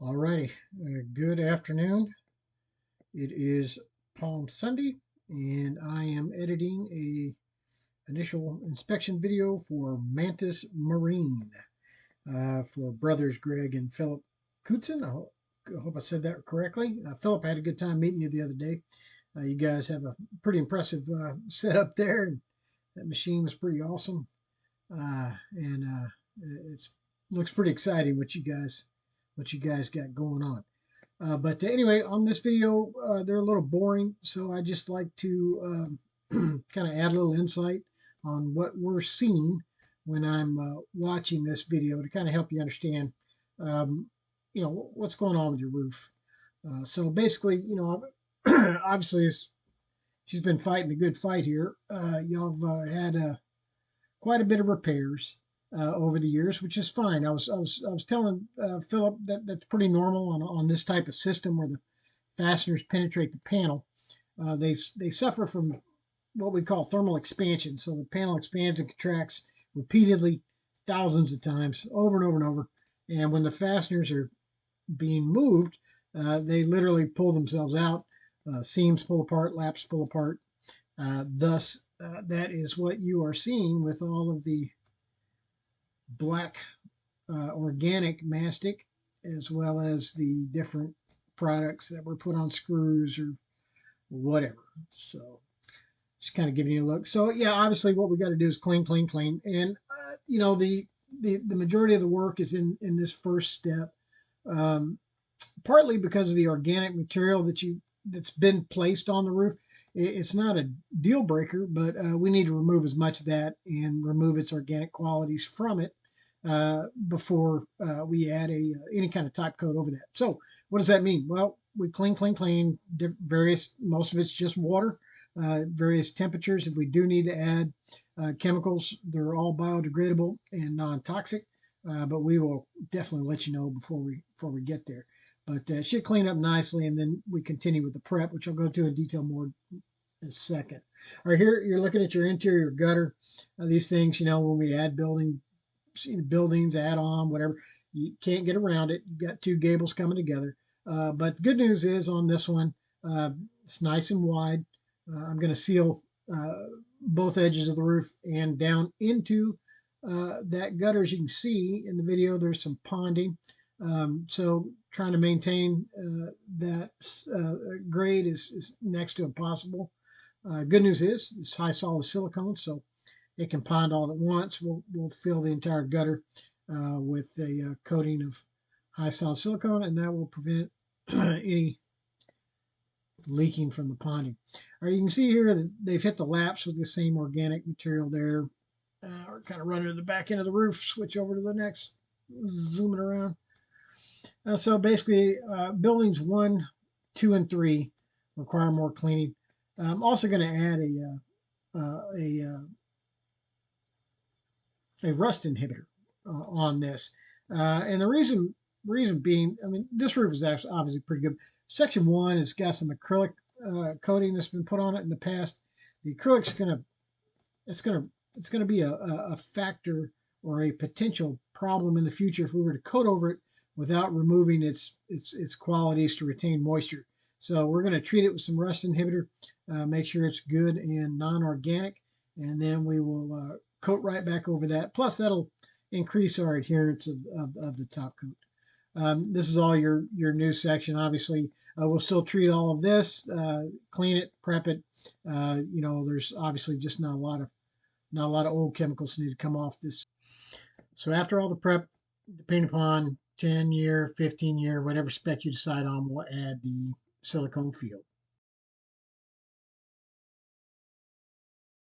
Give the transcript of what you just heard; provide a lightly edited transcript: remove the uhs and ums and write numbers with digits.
Alrighty, good afternoon. It is Palm Sunday, and I am editing a initial inspection video for Mantus Marine for brothers Greg and Philip Kutzen. I hope I said that correctly. Philip, I had a good time meeting you the other day. You guys have a pretty impressive setup there, and that machine was pretty awesome. And it looks pretty exciting what you guys got going on. But anyway, on this video, they're a little boring, so I just like to kind of add a little insight on what we're seeing when I'm watching this video to kind of help you understand, um, what's going on with your roof. So basically, obviously she's been fighting the good fight here. Y'all have had quite a bit of repairs over the years, which is fine. I was telling Philip that that's pretty normal on this type of system where the fasteners penetrate the panel. They suffer from what we call thermal expansion. So the panel expands and contracts repeatedly, thousands of times, over and over and over. And when the fasteners are being moved, they literally pull themselves out. Seams pull apart, laps pull apart. Thus, that is what you are seeing with all of the black organic mastic, as well as the different products that were put on screws or whatever. So just kind of giving you a look. So yeah, obviously what we got to do is clean, clean, clean, and the majority of the work is in this first step. Um, Partly because of the organic material that's been placed on the roof. It's not a deal breaker, but we need to remove as much of that and remove its organic qualities from it before we add any kind of top coat over that. So what does that mean? Well, we clean, clean, clean. Various, most of it's just water, various temperatures. If we do need to add chemicals, they're all biodegradable and non-toxic. But we will definitely let you know before we get there. But it should clean up nicely, and then we continue with the prep, which I'll go to in detail more in a second. All right, here you're looking at your interior gutter. These things, when we add buildings, add on, whatever, you can't get around it. You've got two gables coming together. But the good news is on this one, it's nice and wide. I'm going to seal both edges of the roof and down into that gutter. As you can see in the video, there's some ponding. So trying to maintain that grade is next to impossible. Good news is it's high solid silicone, so it can pond all at once. We'll fill the entire gutter with a coating of high solid silicone, and that will prevent any leaking from the ponding. All right, you can see here that they've hit the laps with the same organic material there. We're kind of running to the back end of the roof. Switch over to the next, zooming around. So basically, buildings 1, 2, and 3 require more cleaning. I'm also going to add a rust inhibitor on this, and the reason being, I mean, this roof is actually obviously pretty good. Section 1 has got some acrylic coating that's been put on it in the past. The acrylic's it's gonna be a factor or a potential problem in the future if we were to coat over it without removing its qualities to retain moisture. So we're going to treat it with some rust inhibitor, make sure it's good and non-organic, and then we will coat right back over that. Plus, that'll increase our adherence of the top coat. This is all your new section. Obviously, we'll still treat all of this, clean it, prep it. There's obviously just not a lot of old chemicals need to come off this. So after all the prep, depending upon 10-year, 15-year, whatever spec you decide on, we'll add the silicone field.